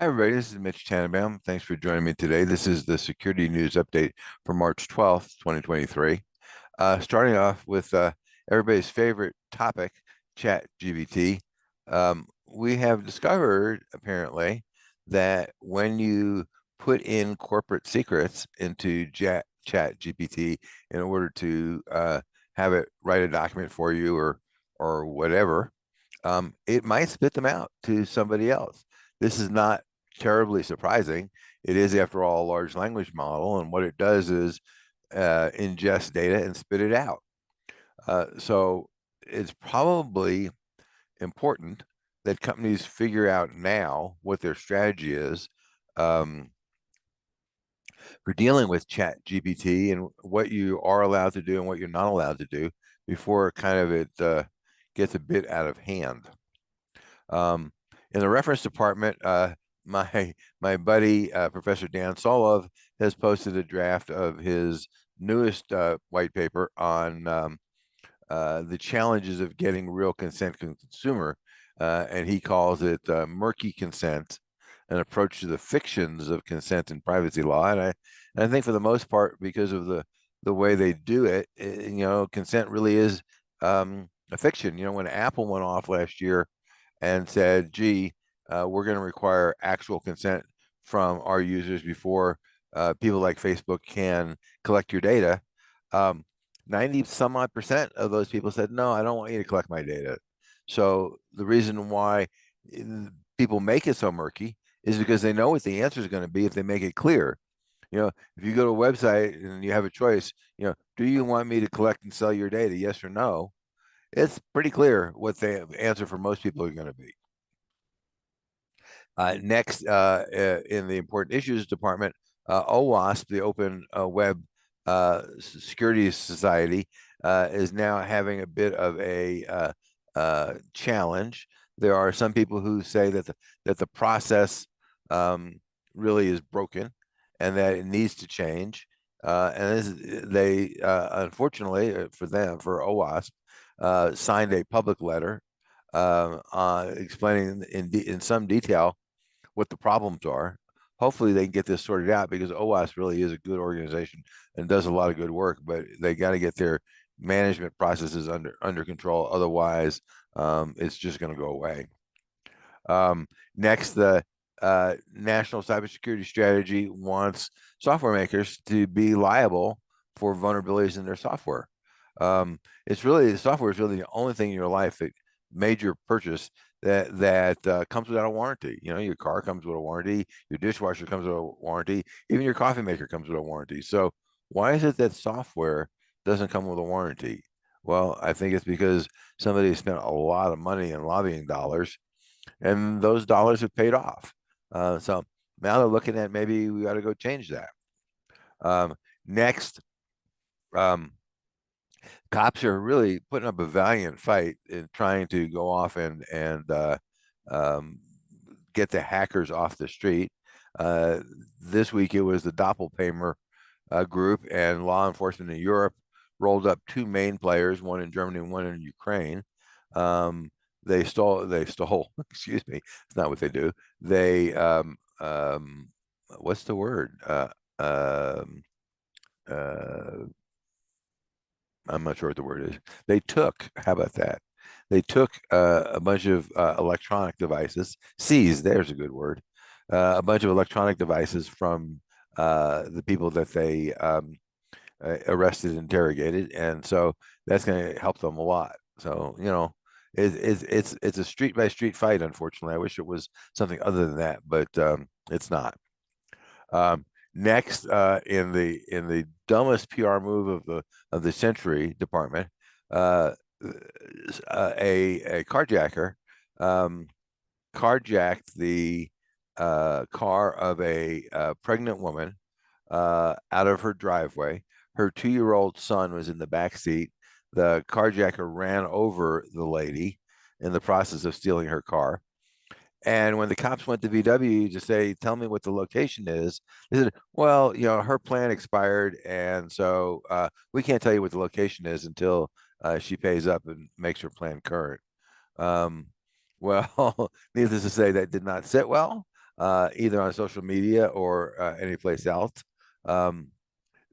Hi, everybody. This is Mitch Tanenbaum. Thanks for joining me today. This is the security news update for March 12th, 2023. Starting off with everybody's favorite topic, ChatGPT. We have discovered, apparently, that when you put in corporate secrets into ChatGPT in order to have it write a document for you or whatever, it might spit them out to somebody else. This is not terribly surprising. It is, after all, a large language model, and what it does is ingest data and spit it out. So it's probably important that companies figure out now what their strategy is um, for dealing with Chat GPT and what you are allowed to do and what you're not allowed to do before it gets a bit out of hand. In the reference department, my my buddy Professor Dan Solov has posted a draft of his newest white paper on the challenges of getting real consent from consumer, and he calls it murky consent, an approach to the fictions of consent and privacy law. And I think for the most part, because of the way they do it, consent really is a fiction. When Apple went off last year and said, gee, we're going to require actual consent from our users before people like Facebook can collect your data. 90 some odd percent of those people said, no, I don't want you to collect my data. So the reason why people make it so murky is because they know what the answer is going to be if they make it clear. If you go to a website and you have a choice, do you want me to collect and sell your data? Yes or no? It's pretty clear what the answer for most people are going to be. Next, in the important issues department, OWASP, the Open Web Security Society, is now having a bit of a challenge. There are some people who say that the process really is broken and that it needs to change. They unfortunately for them, for OWASP, signed a public letter explaining in some detail what the problems are. Hopefully they can get this sorted out because OWASP really is a good organization and does a lot of good work, but they got to get their management processes under control. Otherwise, it's just going to go away. Next, the National Cybersecurity Strategy wants software makers to be liable for vulnerabilities in their software. The software is really the only thing in your life that major purchase that comes without a warranty. Your car comes with a warranty, your dishwasher comes with a warranty, even your coffee maker comes with a warranty. So why is it that software doesn't come with a warranty? Well, I think it's because somebody spent a lot of money in lobbying dollars, and those dollars have paid off. So now they're looking at maybe we got to go change that. Next, um, cops are really putting up a valiant fight in trying to go off and um, get the hackers off the street. This week it was the Doppelpaymer group, and law enforcement in Europe rolled up two main players, one in Germany and one in Ukraine. They stole, excuse me, it's not what they do. What's the word? Uh, I'm not sure what the word is. They took, how about that? They took a bunch of electronic devices, seized, there's a good word, a bunch of electronic devices from the people that they arrested and interrogated. And so that's going to help them a lot. So, it's a street by street fight, unfortunately. I wish it was something other than that, but it's not. Next, in the dumbest PR move of the century department, uh, a carjacker um, carjacked the car of a pregnant woman out of her driveway. Her 2-year-old son was in the back seat. The carjacker ran over the lady in the process of stealing her car. And when the cops went to VW to say, tell me what the location is, they said, well, her plan expired. And so we can't tell you what the location is until she pays up and makes her plan current. Um, well, needless to say, that did not sit well. either on social media or anyplace else. Um,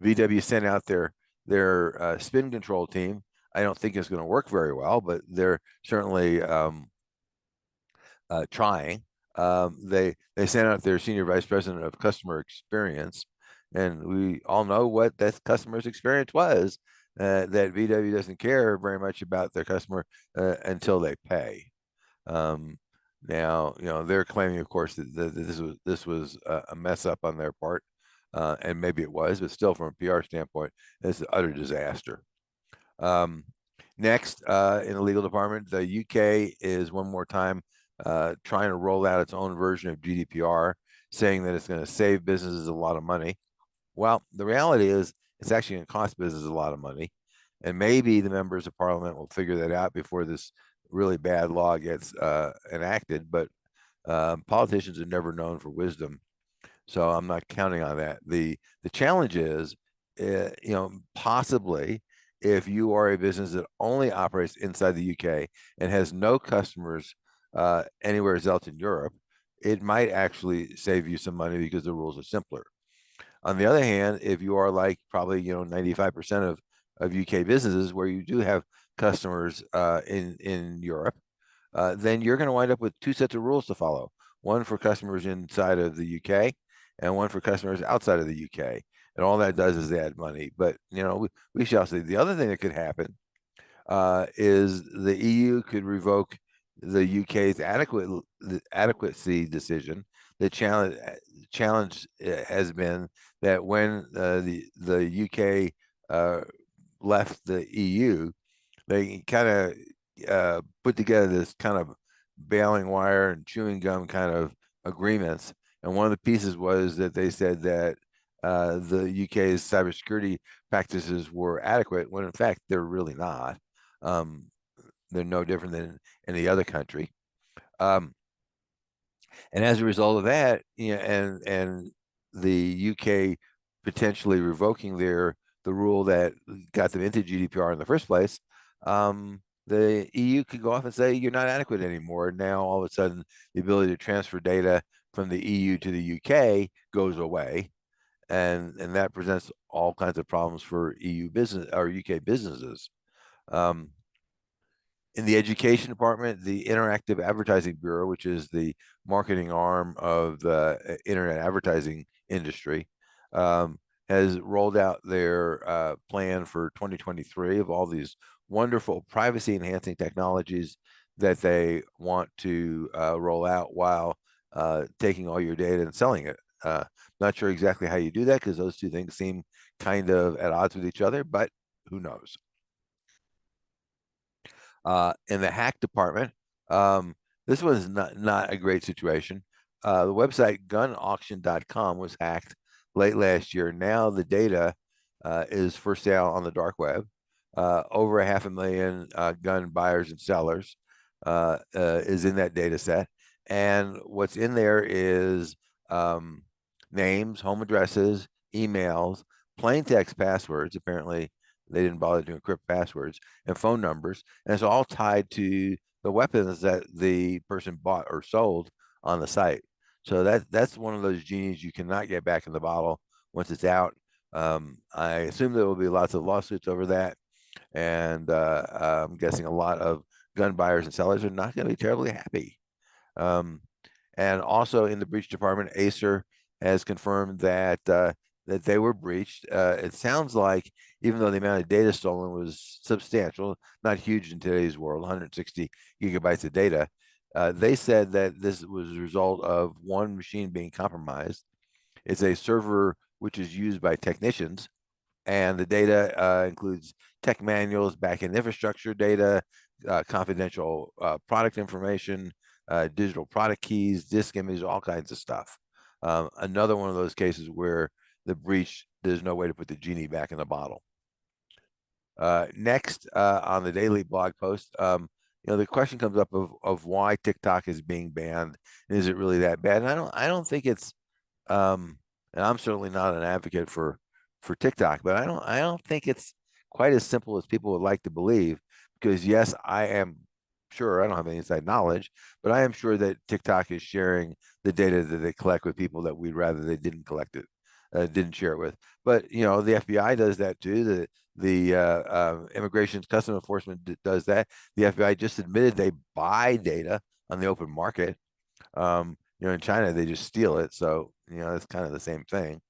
VW sent out their spin control team. I don't think it's going to work very well, but they're certainly trying. They sent out their senior vice president of customer experience, and we all know what that customer's experience was. That VW doesn't care very much about their customer until they pay. Um, Now, they're claiming, of course, that this was a mess up on their part, and maybe it was, but still, from a PR standpoint, it's an utter disaster. Um, Next, in the legal department, the UK is one more time trying to roll out its own version of GDPR, saying that it's going to save businesses a lot of money. Well, the reality is it's actually going to cost businesses a lot of money. And maybe the members of parliament will figure that out before this really bad law gets enacted. But politicians are never known for wisdom. So I'm not counting on that. The challenge is, possibly if you are a business that only operates inside the UK and has no customers anywhere else in Europe, it might actually save you some money because the rules are simpler. On the other hand, if you are like probably 95% of UK businesses where you do have customers in Europe, then you're going to wind up with two sets of rules to follow. One for customers inside of the UK and one for customers outside of the UK. And all that does is add money. But we shall see. The other thing that could happen is the EU could revoke the UK's adequacy decision. The challenge has been that when the UK left the EU, they kind of put together this kind of baling wire and chewing gum kind of agreements. And one of the pieces was that they said that the UK's cybersecurity practices were adequate, when in fact they're really not. Um, they're no different than any other country. Um, and as a result of that, and the UK potentially revoking the rule that got them into GDPR in the first place, the EU could go off and say you're not adequate anymore. Now all of a sudden, the ability to transfer data from the EU to the UK goes away, and that presents all kinds of problems for EU business or UK businesses. Um, in the education department, the Interactive Advertising Bureau, which is the marketing arm of the internet advertising industry, um, has rolled out their plan for 2023 of all these wonderful privacy enhancing technologies that they want to roll out while taking all your data and selling it. Not sure exactly how you do that because those two things seem kind of at odds with each other, but who knows? In the hack department. This was not a great situation. The website gunauction.com was hacked late last year. Now the data is for sale on the dark web. Over 500,000 gun buyers and sellers is in that data set. And what's in there is names, home addresses, emails, plain text passwords. Apparently, they didn't bother to encrypt passwords, and phone numbers. And it's all tied to the weapons that the person bought or sold on the site. So that's one of those genies you cannot get back in the bottle once it's out. I assume there will be lots of lawsuits over that, and I'm guessing a lot of gun buyers and sellers are not going to be terribly happy. Um, and also in the breach department, Acer has confirmed that they were breached. It sounds like even though the amount of data stolen was substantial, not huge in today's world, 160 gigabytes of data, they said that this was a result of one machine being compromised. It's a server which is used by technicians, and the data includes tech manuals, backend infrastructure data, confidential product information, digital product keys, disk images, all kinds of stuff. Another one of those cases where the breach, there's no way to put the genie back in the bottle. Next, on the daily blog post, the question comes up of why TikTok is being banned. Is it really that bad? And I don't think it's and I'm certainly not an advocate for TikTok, but I don't think it's quite as simple as people would like to believe. Because yes, I am sure. I don't have any inside knowledge, but I am sure that TikTok is sharing the data that they collect with people that we'd rather they didn't collect it, didn't share it with. But the FBI does that too. The Immigration Customs Enforcement does that. The FBI just admitted they buy data on the open market. In China they just steal it, so it's kind of the same thing.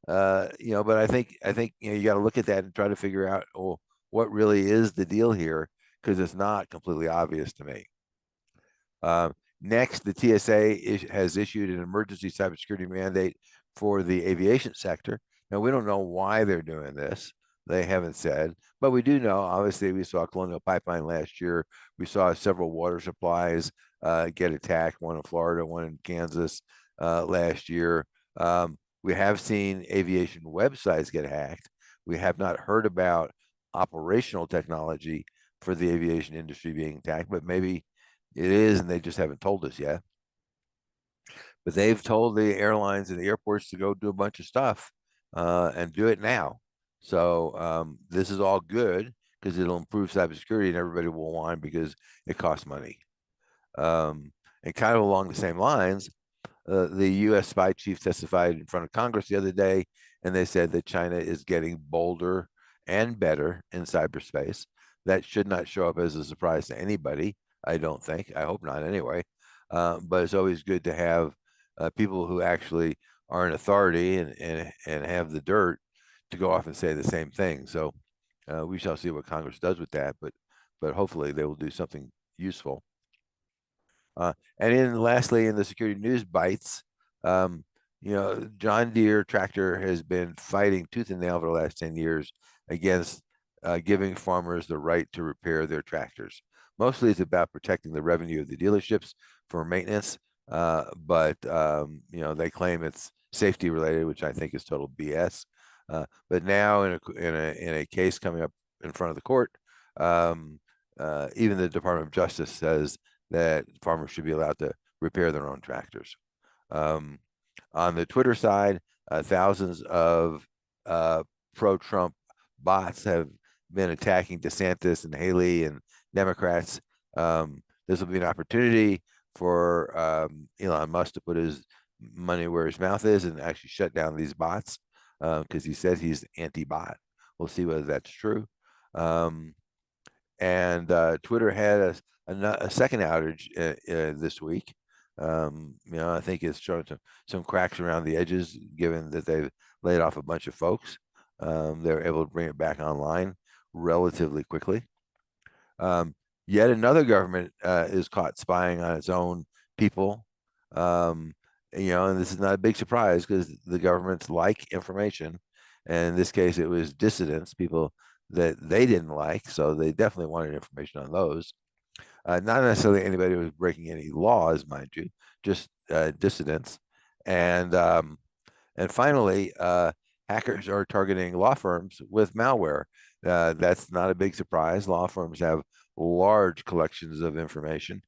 But I think you got to look at that and try to figure out, well, what really is the deal here, because it's not completely obvious to me. Next, the TSA has issued an emergency cybersecurity mandate for the aviation sector. Now, we don't know why they're doing this. They haven't said, but we do know, obviously, we saw Colonial Pipeline last year. We saw several water supplies get attacked, one in Florida, one in Kansas last year. We have seen aviation websites get hacked. We have not heard about operational technology for the aviation industry being attacked, but maybe it is, and they just haven't told us yet. But they've told the airlines and the airports to go do a bunch of stuff and do it now. So this is all good because it'll improve cybersecurity, and everybody will whine because it costs money. And kind of along the same lines, the U.S. spy chief testified in front of Congress the other day, and they said that China is getting bolder and better in cyberspace. That should not show up as a surprise to anybody, I don't think. I hope not anyway. But it's always good to have people who actually are in authority and have the dirt to go off and say the same thing. So we shall see what Congress does with that, but hopefully they will do something useful. And then lastly, in the security news bites, John Deere tractor has been fighting tooth and nail for the last 10 years against giving farmers the right to repair their tractors. Mostly it's about protecting the revenue of the dealerships for maintenance, but they claim it's safety related, which I think is total BS. But now in a case coming up in front of the court, even the Department of Justice says that farmers should be allowed to repair their own tractors. On the Twitter side, thousands of pro-Trump bots have been attacking DeSantis and Haley and Democrats. This will be an opportunity for Elon Musk to put his money where his mouth is and actually shut down these bots because he says he's anti-bot. We'll see whether that's true. And Twitter had a second outage this week. I think it's showing some cracks around the edges, given that they've laid off a bunch of folks. They're able to bring it back online relatively quickly. Yet another government is caught spying on its own people. And this is not a big surprise because the governments like information. And in this case, it was dissidents, people that they didn't like. So they definitely wanted information on those. Not necessarily anybody who was breaking any laws, mind you, just dissidents. And finally, hackers are targeting law firms with malware. That's not a big surprise. Law firms have large collections of information,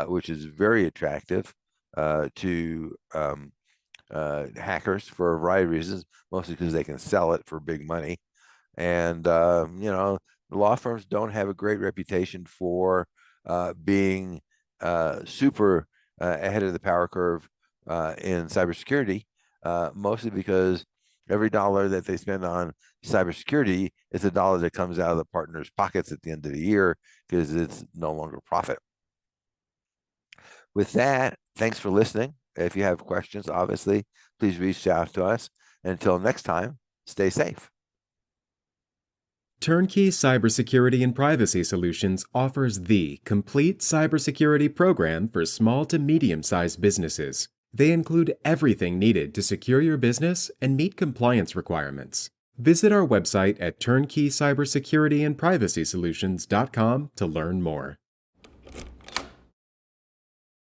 which is very attractive to hackers for a variety of reasons, mostly because they can sell it for big money. And law firms don't have a great reputation for being super ahead of the power curve in cybersecurity, mostly because every dollar that they spend on cybersecurity is a dollar that comes out of the partners' pockets at the end of the year because it's no longer profit. With that, thanks for listening. If you have questions, obviously, please reach out to us. Until next time, stay safe. TurnKey Cybersecurity and Privacy Solutions offers the complete cybersecurity program for small to medium-sized businesses. They include everything needed to secure your business and meet compliance requirements. Visit our website at turnkeycybersecurityandprivacysolutions.com to learn more.